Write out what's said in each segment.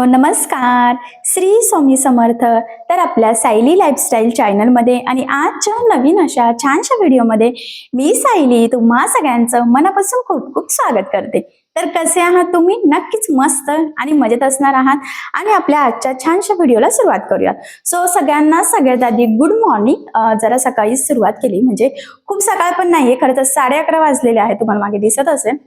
नमस्कार. श्री स्वामी समर्थ. तर आपल्या सायली लाईफस्टाईल चॅनलमध्ये आणि आजच्या नवीन अशा छानशा व्हिडिओमध्ये मी सायली तुम्हा सगळ्यांचं मनापासून खूप खूप स्वागत करते. तर कसे आहात तुम्ही? नक्कीच मस्त आणि मजेत असणार आहात. आणि आपल्या आजच्या छानशा व्हिडिओला सुरुवात करूया. सो सगळ्यांना सगळ्यात आधी गुड मॉर्निंग. जरा सकाळी सुरुवात केली, म्हणजे खूप सकाळ पण नाहीये, खरं तर 11:30 वाजलेले आहे, तुम्हाला मागे दिसत असेल.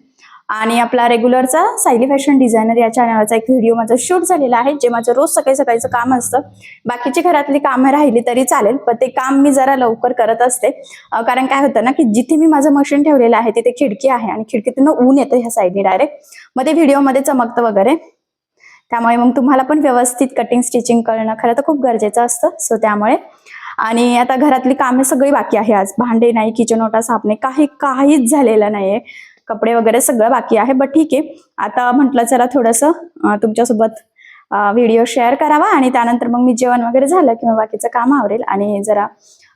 आणि आपला रेग्युलरचा सायली फॅशन डिझायनर या चॅनलचा एक व्हिडिओ माझा शूट झालेला आहे, जे माझं रोज सकाळी सकाळचं काम असतं. बाकीची घरातली कामं राहिली तरी चालेल, पण ते काम मी जरा लवकर करत असते. कारण काय होतं ना, की जिथे मी माझं मशीन ठेवलेलं आहे तिथे खिडकी आहे आणि खिडकीतून ऊन येतं ह्या साईडने डायरेक्ट, मग ते व्हिडिओमध्ये चमकतं वगैरे. त्यामुळे मग तुम्हाला पण व्यवस्थित कटिंग स्टिचिंग करणं खरं तर खूप गरजेचं असतं. सो त्यामुळे आणि आता घरातली कामे सगळी बाकी आहे. आज भांडे नाही, किचन ओटा साफ नाही, काहीच झालेलं नाहीये. कपडे वगैरे सगळं बाकी आहे. बट ठीक आहे, आता म्हटलं चला थोडंसं तुमच्यासोबत व्हिडिओ शेअर करावा आणि त्यानंतर मग मी जेवण वगैरे झालं किंवा बाकीचं काम आवरेल आणि जरा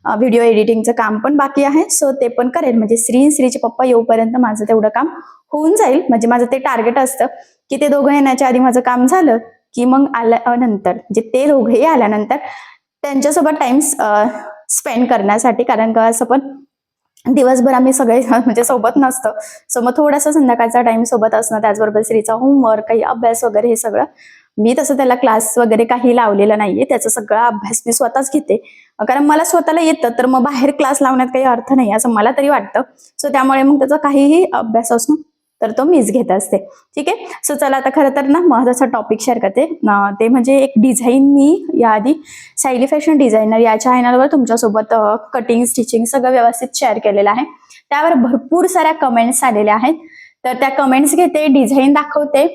व्हिडिओ एडिटिंगचं काम पण बाकी आहे. सो ते पण करेल, म्हणजे श्रीचे पप्पा येऊपर्यंत माझं तेवढं काम होऊन जाईल. म्हणजे माझं ते टार्गेट असतं की ते दोघं येण्याच्या आधी माझं काम झालं की मग आल्यानंतर, म्हणजे ते दोघेही आल्यानंतर त्यांच्यासोबत टाइम स्पेंड करण्यासाठी, कारण का असं पण दिवसभर आम्ही सगळे म्हणजे सोबत नसतं. सो मग थोडासा संध्याकाळचा टाइम सोबत असणं, त्याचबरोबर श्रीचा होमवर्क, काही अभ्यास वगैरे हे सगळं. मी तसं त्याला क्लास वगैरे काही लावलेला नाहीये, त्याचा सगळा अभ्यास मी स्वतःच घेते. कारण मला स्वतःला येतं, तर मग बाहेर क्लास लावण्यात काही अर्थ नाही असं मला तरी वाटतं. सो त्यामुळे मग त्याचा काहीही अभ्यास असो तर तो मीच घेत असते. ठीक आहे. सो चला आता खरं तर ना महत्वाचा टॉपिक शेअर करते. ते म्हणजे एक डिझाईन मी याआधी सायली फॅशन डिझायनर या चॅनलवर तुमच्यासोबत कटिंग स्टिचिंग सगळं व्यवस्थित शेअर केलेलं आहे. त्यावर भरपूर साऱ्या कमेंट्स आलेल्या आहेत. तर त्या कमेंट्स घेते, डिझाईन दाखवते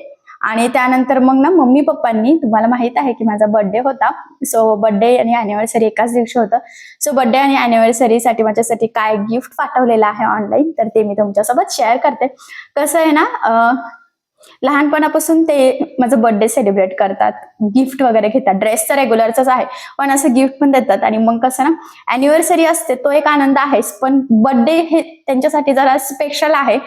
आणि त्यानंतर मग ना मम्मी पप्पांनी, तुम्हाला माहित आहे की माझा बर्थडे होता. सो बर्थडे आणि अॅनिव्हर्सरी एकाच दिवशी होतं. सो बर्थडे आणि अॅनिव्हर्सरीसाठी माझ्यासाठी काय गिफ्ट पाठवलेलं आहे ऑनलाईन, तर ते मी तुमच्यासोबत शेअर करते. कसं आहे ना, लहानपणापासून ते माझं बर्थडे सेलिब्रेट करतात, गिफ्ट वगैरे घेतात. ड्रेस तर रेग्युलरचाच आहे, पण असं गिफ्ट पण देतात. आणि मग कसं ना, अॅनिव्हर्सरी असते तो एक आनंद आहेच, पण बर्थडे हे त्यांच्यासाठी जरा स्पेशल आहे.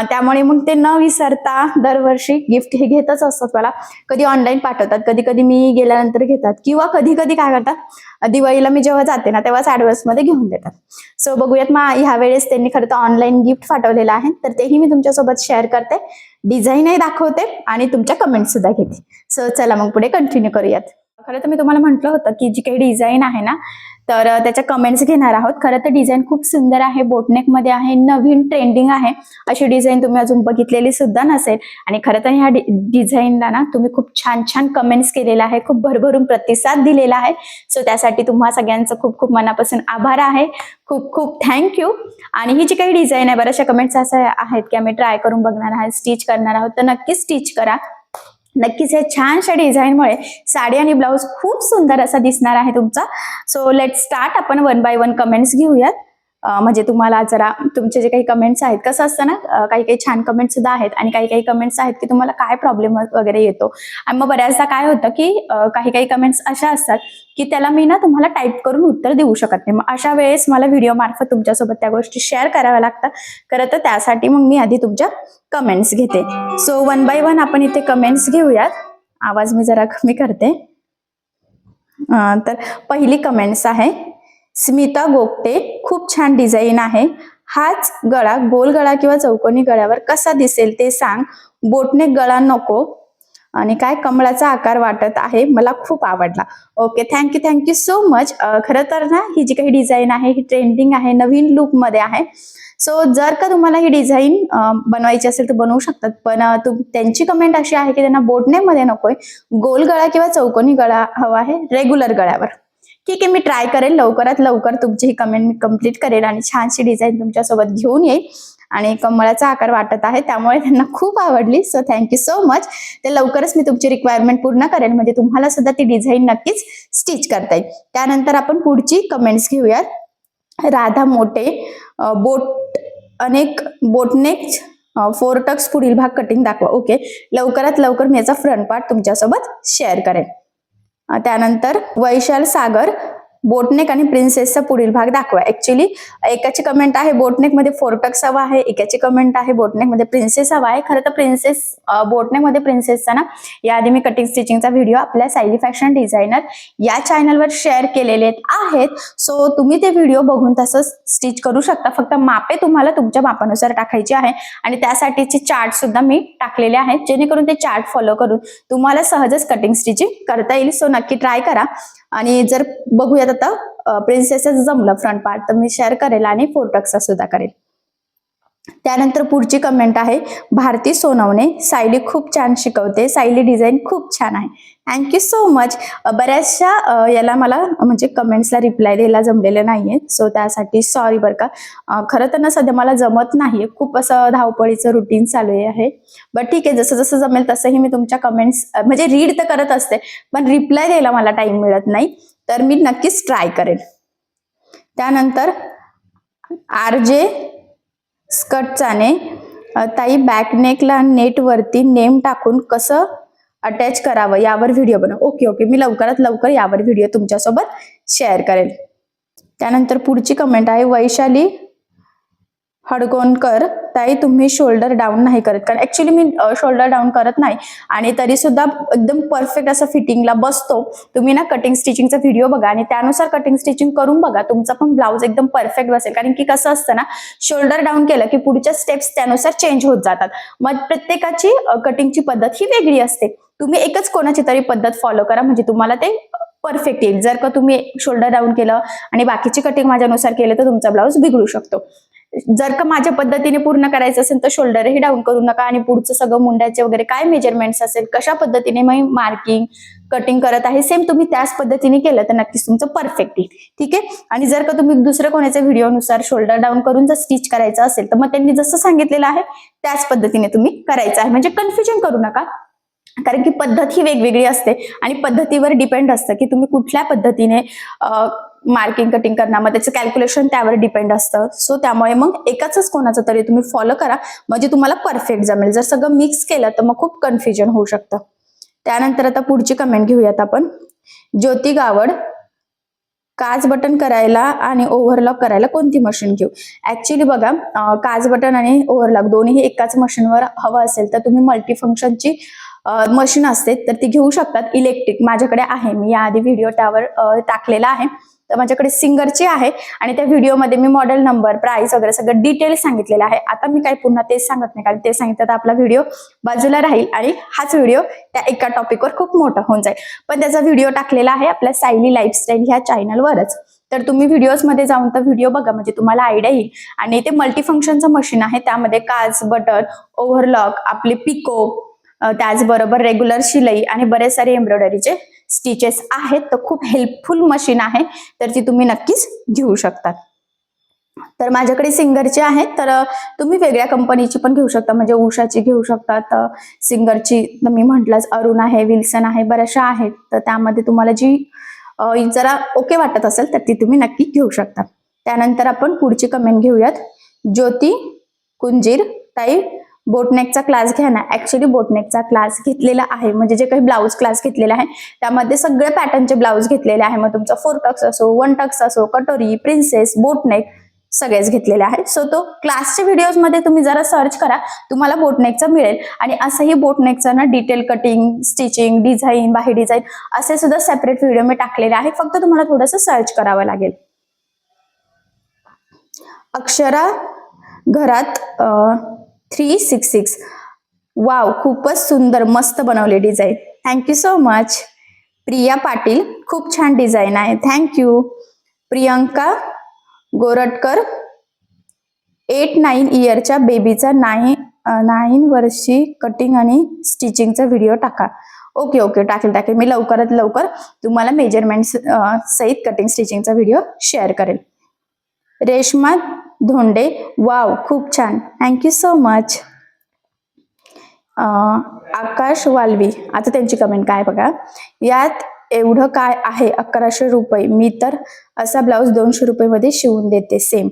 त्यामुळे मग ते न विसरता दरवर्षी गिफ्ट हे घेतच असतात मला. कधी ऑनलाईन पाठवतात, कधी कधी मी गेल्यानंतर घेतात, किंवा कधी कधी काय करतात, दिवाळीला मी जेव्हा जाते ना तेव्हाच ऍडव्हान्स मध्ये घेऊन देतात. सो बघूयात मग ह्या वेळेस त्यांनी खरं तर ऑनलाईन गिफ्ट पाठवलेलं आहे, तर तेही मी तुमच्यासोबत शेअर करते, डिझाईनही दाखवते आणि तुमच्या कमेंट सुद्धा घेते. सो चला मग पुढे कंटिन्यू करूयात. खरं तर मी तुम्हाला म्हटलं होतं की जी काही डिझाईन आहे ना, तर त्याच्या कमेंट्स घेणार आहोत. खरं तर डिझाईन खूप सुंदर आहे, बोटनेक मध्ये आहे, नवीन ट्रेंडिंग आहे. अशी डिझाईन तुम्ही अजून बघितलेली सुद्धा नसेल. आणि खरं तर ह्या डिझाईनला ना तुम्ही खूप छान छान कमेंट्स केलेला आहे, खूप भरभरून प्रतिसाद दिलेला आहे. सो त्यासाठी तुम्हा सगळ्यांचं खूप खूप मनापासून आभार आहे. खूप खूप थँक्यू. आणि ही जी काही डिझाईन आहे, बऱ्याचशा कमेंट्स अशा आहेत की आम्ही ट्राय करून बघणार आहोत, स्टिच करणार आहोत, तर नक्कीच स्टिच करा. नक्कीच या छानशा डिझाईनमुळे साडी आणि ब्लाऊज खूप सुंदर असा दिसणार आहे तुमचा. So let start. आपण वन बाय वन कमेंट्स घेऊयात. म्हणजे तुम्हाला जरा तुमचे जे काही कमेंट्स आहेत, कसं असतं ना, काही काही छान कमेंट्स सुद्धा आहेत आणि काही काही कमेंट्स आहेत की तुम्हाला काय प्रॉब्लेम वगैरे येतो. आणि मग बऱ्याचदा काय होतं की काही काही कमेंट्स अशा असतात की त्याला मी ना तुम्हाला टाईप करून उत्तर देऊ शकत नाही. मग अशा वेळेस मला व्हिडिओ मार्फत तुमच्यासोबत त्या गोष्टी शेअर कराव्या लागतात. खरं तर त्यासाठी मग मी आधी तुमच्या कमेंट्स घेते. सो वन बाय वन आपण इथे कमेंट्स घेऊयात. आवाज मी जरा कमी करते. तर पहिली कमेंट्स आहे स्मिता गोगटे, खूप छान डिझाईन आहे. हाच गळा गोल गळा किंवा चौकोनी गळ्यावर कसा दिसेल ते सांग. बोटनेक गळा नको. आणि काय कमळाचा आकार वाटत आहे, मला खूप आवडला. Okay, thank you so much. खरं तर ना ही जी काही डिझाईन आहे ही ट्रेंडिंग आहे, नवीन लुक मध्ये आहे. सो जर का तुम्हाला ही डिझाईन बनवायची असेल तर बनवू शकतात, पण त्यांची कमेंट अशी आहे की त्यांना बोटनेक मध्ये नकोय, गोल गळा किंवा चौकोनी गळा हवा आहे रेग्युलर गळ्यावर. ठीक आहे, मी ट्राय करेल, लवकरात लवकर तुमची ही कमेंट मी कम्प्लीट करेल आणि छानशी डिझाईन तुमच्यासोबत घेऊन येईल. आणि कमळाचा आकार वाटत आहे त्यामुळे त्यांना खूप आवडली. So thank you so much. ते लवकरच मी तुमची रिक्वायरमेंट पूर्ण करेल, म्हणजे तुम्हाला सुद्धा ती डिझाईन नक्कीच स्टिच करता येईल. त्यानंतर आपण पुढची कमेंट्स घेऊयात. राधा मोठे, बोटनेक 4 टक्स पुढील भाग कटिंग दाखवा. ओके, लवकरात लवकर मी याचा फ्रंट पार्ट तुमच्यासोबत शेअर करेन. त्यानंतर वैशाल सागर, बोटनेक आणि प्रिन्सेसचा पुढील भाग दाखवा. ऍक्च्युली एकाची कमेंट आहे बोटनेक मध्ये 4 टक्स हवा आहे, एकाची कमेंट आहे बोटनेक मध्ये प्रिन्सेस हवा आहे. खरं तर बोटनेक मध्ये प्रिन्सेसचा ना याआधी मी कटिंग स्टिचिंगचा व्हिडिओ आपल्या सायली फॅशन डिझायनर या चॅनलवर शेअर केलेले आहेत. सो तुम्ही ते व्हिडिओ बघून तसं स्टिच करू शकता. फक्त मापे तुम्हाला तुमच्या मापानुसार टाकायची आहे आणि त्यासाठीचे चार्ट सुद्धा मी टाकलेले आहेत, जेणेकरून ते चार्ट फॉलो करून तुम्हाला सहजच कटिंग स्टिचिंग करता येईल. सो नक्की ट्राय करा. आणि जर बघूयात आता प्रिन्सेसच जमलं फ्रंट पार्ट तर मी शेअर करेल आणि 4 टक्सचा सुद्धा करेल. त्यानंतर पुढची कमेंट आहे भारती सोनवणे, सायली खूप छान शिकवते, सायली डिझाईन खूप छान आहे. Thank you so much. बऱ्याचशा याला मला म्हणजे कमेंट्सला रिप्लाय द्यायला जमलेलं नाहीये, सो त्यासाठी सॉरी बरं का. खरं तर ना सध्या मला जमत नाहीये, खूप असं धावपळीचं रुटीन चालू आहे. बट ठीक आहे, जसं जसं जमेल तसंही मी तुमच्या कमेंट्स म्हणजे रीड तर करत असते, पण रिप्लाय द्यायला मला टाइम मिळत नाही, तर मी नक्कीच ट्राय करेल. त्यानंतर RJ स्कर्टचाने, ताई बॅकनेकला नेटवरती नेम टाकून कसं अटॅच करावं यावर व्हिडिओ बनव. ओके, मी लवकरात लवकर यावर व्हिडिओ तुमच्यासोबत शेअर करेल. त्यानंतर पुढची कमेंट आहे वैशाली हडकोणकर, ताई तुम्ही शोल्डर डाऊन नाही करत. कारण ऍक्च्युली मी शोल्डर डाऊन करत नाही आणि तरी सुद्धा एकदम परफेक्ट असं फिटिंगला बसतो. तुम्ही ना कटिंग स्टिचिंगचा व्हिडिओ बघा आणि त्यानुसार कटिंग स्टिचिंग करून बघा, तुमचा पण ब्लाऊज एकदम परफेक्ट बसेल. कारण की कसं असतं ना, शोल्डर डाऊन केलं की पुढच्या स्टेप्स त्यानुसार चेंज होत जातात. मग प्रत्येकाची कटिंगची पद्धत ही वेगळी असते. तुम्ही एकच कोणाची तरी पद्धत फॉलो करा, म्हणजे तुम्हाला ते परफेक्ट येईल. जर का तुम्ही शोल्डर डाऊन केलं आणि बाकीची कटिंग माझ्यानुसार केलं तर तुमचा ब्लाऊज बिघडू शकतो. जर का माझ्या पद्धतीने पूर्ण करायचं असेल तर शोल्डरही डाऊन करू नका आणि पुढचं सगळं मुंड्याचे वगैरे काय मेजरमेंट्स असेल, कशा पद्धतीने मी मार्किंग कटिंग करत आहे, सेम तुम्ही त्याच पद्धतीने केलं तर नक्कीच तुमचं परफेक्ट येईल. ठीक आहे. आणि जर का तुम्ही दुसऱ्या कोणाच्या व्हिडिओनुसार शोल्डर डाऊन करून जर स्टिच करायचं असेल तर मग त्यांनी जसं सांगितलेलं आहे त्याच पद्धतीने तुम्ही करायचं आहे. म्हणजे कन्फ्युजन करू नका, कारण की पद्धत ही वेगवेगळी असते आणि पद्धतीवर डिपेंड असतं की तुम्ही कुठल्या पद्धतीने मार्किंग कटिंग करणार, मग त्याचं कॅल्क्युलेशन त्यावर डिपेंड असतं. सो त्यामुळे मग एकाच कोणाचं तरी तुम्ही फॉलो करा, म्हणजे तुम्हाला परफेक्ट जमेल. जर सगळं मिक्स केलं तर मग खूप कन्फ्युजन होऊ शकतं. त्यानंतर आता पुढची कमेंट घेऊयात आपण. ज्योती गावड, काज बटन करायला आणि ओव्हरलॉक करायला कोणती मशीन घेऊ? ऍक्च्युली बघा, काज बटन आणि ओव्हरलॉक दोन्ही एकाच मशीनवर हवं असेल तर तुम्ही मल्टीफंक्शनची मशीन असते तर ती घेऊ शकतात. इलेक्ट्रिक माझ्याकडे आहे, मी याआधी व्हिडिओ त्यावर टाकलेला आहे. तर माझ्याकडे सिंगरची आहे आणि त्या व्हिडिओमध्ये मी मॉडेल नंबर, प्राइस वगैरे सगळं डिटेल सांगितलेलं आहे. आता मी काही पुन्हा तेच सांगत नाही, कारण ते सांगितलं तर आपला व्हिडिओ बाजूला राहील आणि हाच व्हिडिओ त्या एका टॉपिकवर खूप मोठा होऊन जाईल. पण त्याचा व्हिडिओ टाकलेला आहे आपल्या सायली लाईफस्टाईल ह्या चॅनलवरच, तर तुम्ही व्हिडिओजमध्ये जाऊन तर व्हिडिओ बघा, म्हणजे तुम्हाला आयडिया येईल. आणि ते मल्टीफंक्शनचं मशीन आहे, त्यामध्ये काज बटन, ओव्हरलॉक, आपले पिको, त्याचबरोबर रेग्युलर शिलाई आणि बरेच सारे एम्ब्रॉयडरीचे स्टिचेस आहेत. तर खूप हेल्पफुल मशीन आहे, तर ती तुम्ही नक्कीच घेऊ शकतात. तर माझ्याकडे सिंगरची आहे, तर तुम्ही वेगळ्या कंपनीची पण घेऊ शकता, म्हणजे उषाची घेऊ शकतात. सिंगरची मी म्हटलंच, अरुण आहे, विल्सन आहे, बऱ्याचशा आहेत. तर त्यामध्ये तुम्हाला जी जरा ओके वाटत असेल तर ती तुम्ही नक्की घेऊ शकता. त्यानंतर आपण पुढची कमेंट घेऊयात. ज्योती कुंजीर, ताई बोटनेकचा क्लास घ्या ना. ऍक्च्युली बोटनेकचा क्लास घेतलेला आहे, म्हणजे जे काही ब्लाऊज क्लास घेतलेला आहे त्यामध्ये सगळे पॅटर्नचे ब्लाऊज घेतलेले आहे. मग तुमचा 4 टक्स असो, 1 टक्स असो, कटोरी, प्रिन्सेस, बोटनेक सगळेच घेतलेले आहेत. सो तो क्लासच्या व्हिडिओज मध्ये तुम्ही जरा सर्च करा, तुम्हाला बोटनेकचा मिळेल. आणि असंही बोटनेकचं ना डिटेल कटिंग, स्टिचिंग, डिझाईन, बाही डिझाईन असे सुद्धा सेपरेट व्हिडिओ मी टाकलेले आहे. फक्त तुम्हाला थोडंसं सर्च करावं लागेल. अक्षरा घरात 366, वाव, खूपच सुंदर, मस्त बनवली design. Thank you so much. Priya Patil, खूप छान डिझाईन आहे, थँक्यू. प्रियंका गोरटकर, 8-9 इयरच्या बेबीचा 9 वर्षी कटिंग आणि स्टिचिंगचा व्हिडिओ टाका. ओके, टाकेल. मी लवकरात लवकर तुम्हाला मेजरमेंट सहित कटिंग स्टिचिंगचा व्हिडिओ शेअर करेल. रेश्मा धोंडे, वाव, खूप छान, थँक्यू सो मच. आकाश वालवी, आता त्यांची कमेंट काय बघा. यात एवढं काय आहे, 1100 रुपये, मी तर असा ब्लाऊज 200 रुपये मध्ये शिवून देते सेम.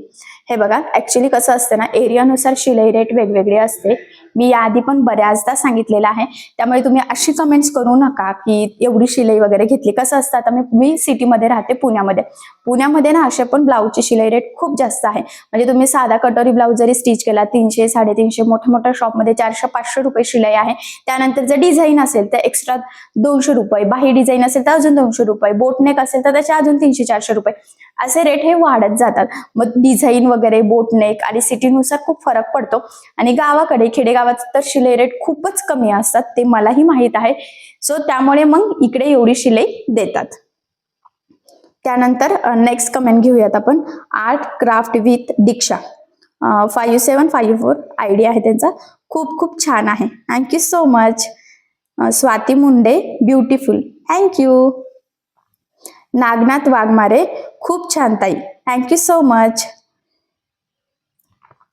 हे बघा, ऍक्च्युली कसं असतं ना, एरियानुसार शिलाई रेट वेगवेगळी असते. मी याआधी पण बऱ्याचदा सांगितलेलं आहे. त्यामुळे तुम्ही अशी कमेंट्स करू नका की एवढी शिलाई वगैरे घेतली. कसं असतं, आता मी सिटीमध्ये राहते, पुण्यामध्ये ना अशा पण ब्लाऊजची शिलाई रेट खूप जास्त आहे. म्हणजे तुम्ही साधा कटोरी ब्लाऊज जरी स्टिच केला 300, 350, मोठ्या शॉपमध्ये 400-500 रुपये शिलाई आहे. त्यानंतर जर डिझाईन असेल तर एक्स्ट्रा 200 रुपये, बाही डिझाईन असेल तर अजून 200 रुपये, बोटनेक असेल तर त्याचे अजून 300-400 रुपये, असे रेट हे वाढत जातात. मग डिझाईन वगैरे, बोटनेक आणि सिटीनुसार खूप फरक पडतो. आणि गावाकडे, खेडेगावात तर शिलाई रेट खूपच कमी असतात, ते मलाही माहित आहे. सो त्यामुळे मग इकडे एवढी शिलाई देतात. त्यानंतर नेक्स्ट कमेंट घेऊयात आपण. Art craft with Diksha 5754 ID आहे त्यांचा. खूप खूप छान आहे, thank you so much. Swati Munde beautiful, thank you. Nagnath Waghmare, खूप छान ताई, thank you so much.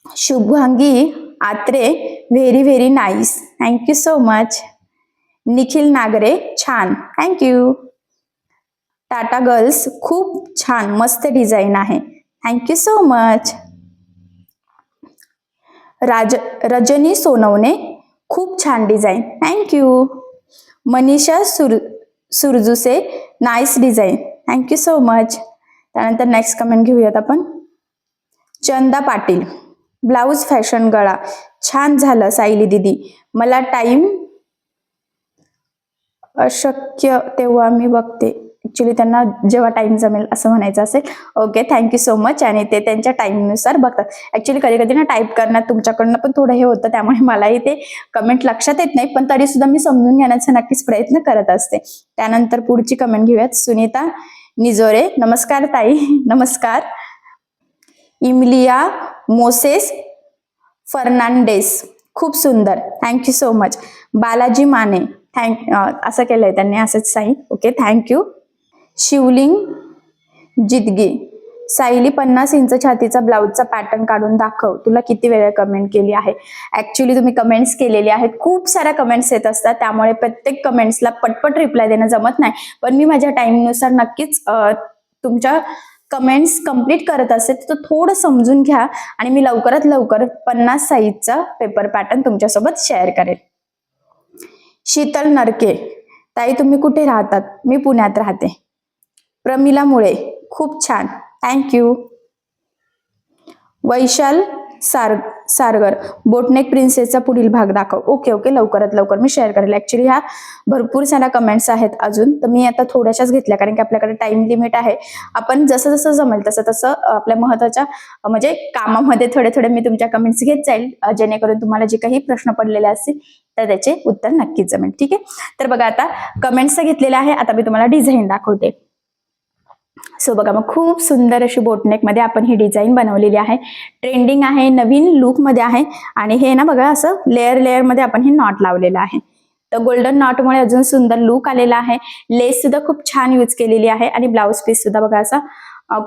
Shubhangi Atre, very very nice, thank you so much. Nikhil Nagare, छान, थँक्यू. टाटा गर्ल्स, खूप छान, मस्त डिझाईन आहे, thank you so much. Rajani Sonawane, खूप छान design, thank you. Manisha Surjuse, nice design, thank you so much. त्यानंतर नेक्स्ट कमेंट घेऊयात आपण. चंदा पाटील, ब्लाऊज फॅशन गळा छान झालं सायली दीदी, मला टाइम अशक्य तेव्हा मी बघते. ऍक्च्युली त्यांना जेव्हा टाइम जमेल असं म्हणायचं असेल. Okay, thank you so much. आणि ते त्यांच्या टाइमनुसार बघतात. ऍक्च्युली कधी कधी ना टाईप करण्यात तुमच्याकडनं पण थोडं हे होतं, त्यामुळे मलाही ते कमेंट लक्षात येत नाही, पण तरी सुद्धा मी समजून घेण्याचा नक्कीच प्रयत्न करत असते. त्यानंतर पुढची कमेंट घेऊयात. सुनीता निजोरे, नमस्कार ताई. नमस्कार. इमिलिया मोसेस फर्नांडेस, खूप सुंदर, thank you so much. Balaji Mane, असं केलंय त्यांनी, असंच Sai. Okay, thank you. Shivling Jidgi, Sayali 50 inch छातीचा ब्लाऊजचा पॅटर्न काढून दाखव, तुला किती वेळा कमेंट केली आहे. ऍक्च्युली तुम्ही कमेंट्स केलेली आहेत, खूप साऱ्या कमेंट्स येत असतात, त्यामुळे प्रत्येक कमेंट्सला पटपट रिप्लाय देणं जमत नाही. पण मी माझ्या टाइमनुसार नक्कीच तुमच्या कमेंट्स कंप्लीट करत असेल तर थोडं समजून घ्या, आणि मी लवकरात लवकर 50 साईजचा पेपर पॅटर्न तुमच्यासोबत शेअर करेल. शीतल नरके, ताई तुम्ही कुठे राहतात? मी पुण्यात राहते. प्रमिला मुळे, खूप छान, थँक्यू. वैशाल सारगर, बोटनेक प्रिन्सेसचा पुढील भाग दाखव. ओके ओके, लवकरात लवकर मी शेअर करेल. ऍक्च्युली ह्या भरपूर साऱ्या कमेंट्स आहेत अजून, तर मी आता थोड्याशाच घेतल्या, कारण की आपल्याकडे टाइम लिमिट आहे. आपण जसं जसं जमेल तसं तसं आपल्या महत्वाच्या म्हणजे कामामध्ये थोडे थोडे मी तुमच्या कमेंट्स घेत जाईल, जेणेकरून तुम्हाला जे काही प्रश्न पडलेले असतील तर त्याचे उत्तर नक्कीच जमेल. ठीक आहे, तर बघा आता कमेंट्स घेतलेल्या आहे. आता मी तुम्हाला डिझाईन दाखवते. सो बघा, मग खूप सुंदर अशी बोटनेक मध्ये आपण ही डिझाईन बनवलेली आहे. ट्रेंडिंग आहे, नवीन लुक मध्ये आहे. आणि हे ना बघा, असं लेअर मध्ये आपण हे नॉट लावलेलं आहे. तर गोल्डन नॉटमुळे अजून सुंदर लुक आलेला आहे. लेस सुद्धा खूप छान यूज केलेली आहे. आणि ब्लाउज पीस सुद्धा बघा असा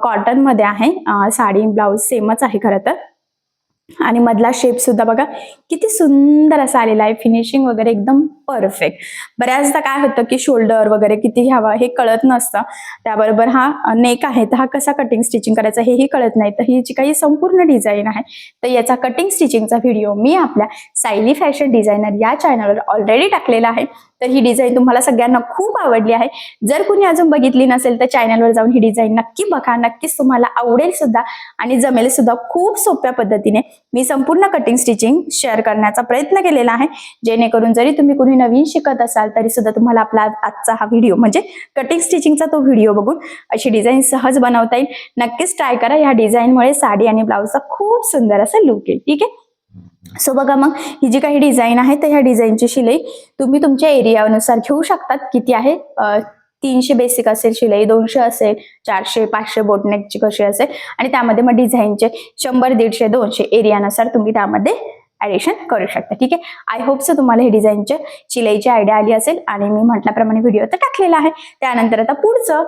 कॉटन मध्ये आहे. साडी ब्लाउज सेमच आहे खरं तर. आणि मधला शेप सुद्धा बघा किती सुंदर असा आलेला आहे. फिनिशिंग वगैरे एकदम परफेक्ट. बऱ्याचदा काय होतं की शोल्डर वगैरे किती घ्यावा हे कळत नसतं. त्याबरोबर हा नेक आहे, तर हा कसा कटिंग स्टिचिंग करायचा हेही कळत नाही. तर ही जी काही संपूर्ण डिझाईन आहे, तर याचा कटिंग स्टिचिंगचा व्हिडिओ मी आपल्या सायली फॅशन डिझायनर या चॅनलवर ऑलरेडी टाकलेला आहे. तर ही डिझाईन तुम्हाला सगळ्यांना खूप आवडली आहे. जर कुणी अजून बघितली नसेल तर चॅनलवर जाऊन ही डिझाईन नक्की बघा. नक्कीच तुम्हाला आवडेल सुद्धा आणि जमेल सुद्धा. खूप सोप्या पद्धतीने मी संपूर्ण कटिंग स्टिचिंग शेअर करण्याचा प्रयत्न केलेला आहे, जेणेकरून जरी तुम्ही कुणी नवीन शिकत असाल तरी सुद्धा तुम्हाला आपला आजचा हा व्हिडिओ म्हणजे कटिंग स्टिचिंगचा तो व्हिडिओ बघून अशी डिझाईन सहज बनवता येईल. नक्कीच ट्राय करा. या डिझाईनमुळे साडी आणि ब्लाउजचा खूप सुंदर असं लुक येईल. ठीक आहे, सो बघा, मग ही जी काही डिझाईन आहे तर ह्या डिझाईनची शिलाई तुम्ही तुमच्या एरियानुसार घेऊ शकतात. किती आहे, 300 बेसिक असेल शिलाई, 200 असेल, 400, 500 बोटनेकची कशी असेल, आणि त्यामध्ये मग डिझाईनचे 100, 150, 200 एरियानुसार तुम्ही त्यामध्ये ऍडिशन करू शकता. ठीक आहे, आय होप सो तुम्हाला हे डिझाईनच्या शिलाईची आयडिया आली असेल. आणि मी म्हटल्याप्रमाणे व्हिडिओ तर टाकलेला आहे. त्यानंतर आता पुढचं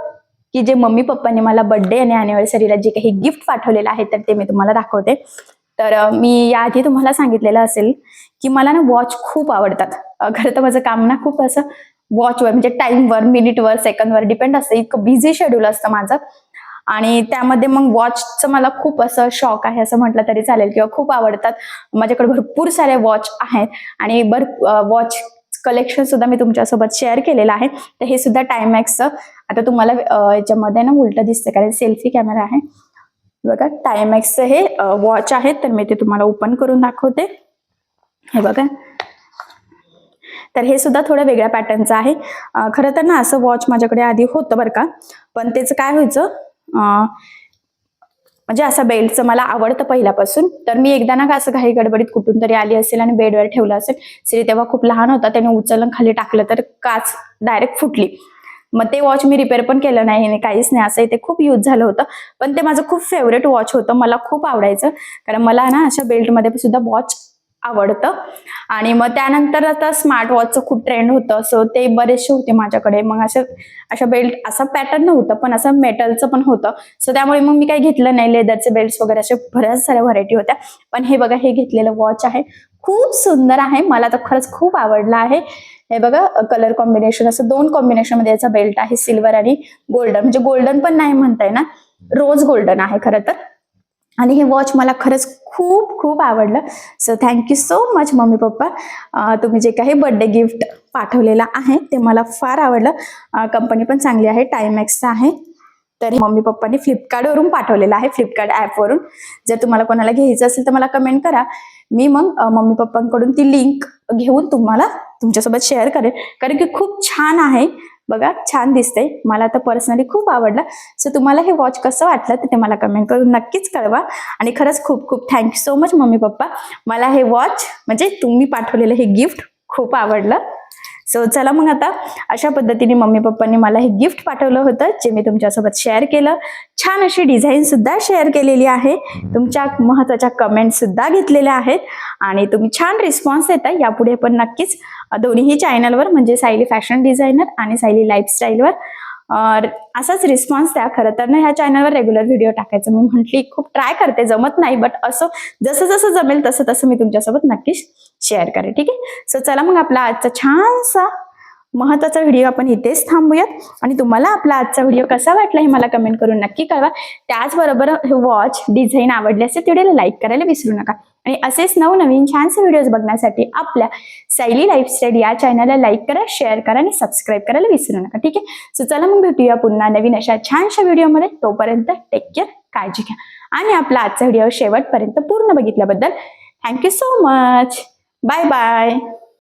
की जे मम्मी पप्पांनी मला बर्थडे आणि अॅनिव्हर्सरीला जे काही गिफ्ट पाठवलेलं आहे तर ते मी तुम्हाला दाखवते. तर मी याआधी तुम्हाला सांगितलेलं असेल की मला ना वॉच खूप आवडतात. खरं तर माझं काम ना खूप असं वॉचवर म्हणजे टाइमवर, मिनिटवर, सेकंदवर डिपेंड असतं. इतकं बिझी शेड्यूल असतं माझं. आणि त्यामध्ये मग वॉचचं मला खूप असं शॉक आहे असं म्हटलं तरी चालेल, किंवा खूप आवडतात. माझ्याकडे भरपूर सारे वॉच आहेत आणि वॉच कलेक्शन सुद्धा मी तुमच्यासोबत शेअर केलेलं आहे. तर हे सुद्धा टायमॅक्सचं, आता तुम्हाला याच्यामध्ये ना उलटं दिसतं कारण सेल्फी कॅमेरा आहे बघा. टायमॅक्सचं हे वॉच आहे, तर मी ते तुम्हाला ओपन करून दाखवते. हे बघा, तर हे सुद्धा थोडं वेगळ्या पॅटर्नचं आहे. खरं तर ना असं वॉच माझ्याकडे आधी होतं बरं का, पण त्याचं काय व्हायचं, म्हणजे असं बेल्टचं मला आवडतं पहिल्यापासून. तर मी एकदा ना असं घाई गडबडीत कुठून तरी आली असेल आणि बेडवर ठेवलं असेल. श्री तेव्हा खूप लहान होता, त्याने उचलून खाली टाकलं तर काच डायरेक्ट फुटली. मग ते वॉच मी रिपेअर पण केलं नाही, काहीच नाही, असं ते खूप यूज झालं होतं. पण ते माझं खूप फेवरेट वॉच होतं, मला खूप आवडायचं, कारण मला ना अशा बेल्टमध्ये सुद्धा वॉच आवडतं. आणि मग त्यानंतर आता स्मार्ट वॉचचं खूप ट्रेंड होतं, सो ते बरेचसे होते माझ्याकडे. मग अशा बेल्ट असा पॅटर्न नव्हतं, पण असं मेटलचं पण होतं. सो त्यामुळे मग मी काही घेतलं नाही. लेदरचे बेल्ट्स वगैरे अशा बऱ्याच साऱ्या व्हरायटी होत्या. पण हे बघा, हे घेतलेलं वॉच आहे, खूप सुंदर आहे, मला तर खरंच खूप आवडलं आहे. हे बघा, कलर कॉम्बिनेशन असं 2 कॉम्बिनेशन मध्ये याचा बेल्ट आहे, सिल्वर आणि गोल्डन. म्हणजे गोल्डन पण नाही म्हणताय ना, रोज गोल्डन आहे खरं तर. आणि हे वॉच मला खरंच खूप खूप आवडलं. So thank you so much mummy papa, तुम्ही जे काही बर्थडे गिफ्ट पाठवलेलं आहे ते मला फार आवडलं. कंपनी पण चांगली आहे, टायमॅक्सचं आहे. तर मम्मी पप्पांनी फ्लिपकार्टवरून पाठवलेलं आहे, फ्लिपकार्ट ॲपवरून. जर तुम्हाला कोणाला घ्यायचं असेल तर मला कमेंट करा, मी मग मम्मी पप्पांकडून ती लिंक घेऊन तुम्हाला तुमच्यासोबत शेअर करेन, कारण की खूप छान आहे. बघा, छान दिसते, मला तर पर्सनली खूप आवडलं. सो तुम्हाला हे वॉच कसं वाटलं ते मला कमेंट करून नक्कीच कळवा. आणि खरंच खूप खूप thank you so much mummy papa, मला हे वॉच म्हणजे तुम्ही पाठवलेलं हे गिफ्ट खूप आवडलं. सो चला मग आता अशा पद्धतीने मम्मी पप्पांनी मला हे गिफ्ट पाठवलं होतं, जे मी तुमच्यासोबत शेअर केलं. छान अशी डिझाईन सुद्धा शेअर केलेली आहे, तुमच्या महत्त्वाच्या कमेंट सुद्धा घेतलेल्या आहेत आणि तुम्ही छान रिस्पॉन्स देताय. यापुढे पण नक्कीच दोन्ही चॅनलवर, म्हणजे सायली फॅशन डिझायनर आणि सायली लाईफस्टाईलवर असाच रिस्पॉन्स द्या. खरं तर ना ह्या चॅनलवर रेग्युलर व्हिडिओ टाकायचं मी म्हटली, खूप ट्राय करते, जमत नाही, बट असं जसं जसं जमेल तसं तसं मी तुमच्यासोबत नक्कीच शेअर करेन. ठीक आहे. सो चला मग आपला आजचा छानसा महत्त्वाचा व्हिडिओ आपण इथेच थांबूयात. आणि तुम्हाला आपला आजचा व्हिडिओ कसा वाटला हे मला कमेंट करून नक्की कळवा. त्याचबरोबर हे वॉच डिझाईन आवडली असेल व्हिडिओला लाईक करायला विसरू नका. आणि असेच नवनवीन छानसे व्हिडिओज बघण्यासाठी आपल्या सायली लाईफस्टाईल या चॅनलला लाईक करा, शेअर करा आणि सबस्क्राईब करायला विसरू नका. ठीक आहे. सो चला मग भेटूया पुन्हा नवीन अशा छानशा व्हिडिओमध्ये. तोपर्यंत टेक केअर, काळजी घ्या. आणि आपला आजचा व्हिडिओ शेवटपर्यंत पूर्ण बघितल्याबद्दल thank you so much. Bye bye.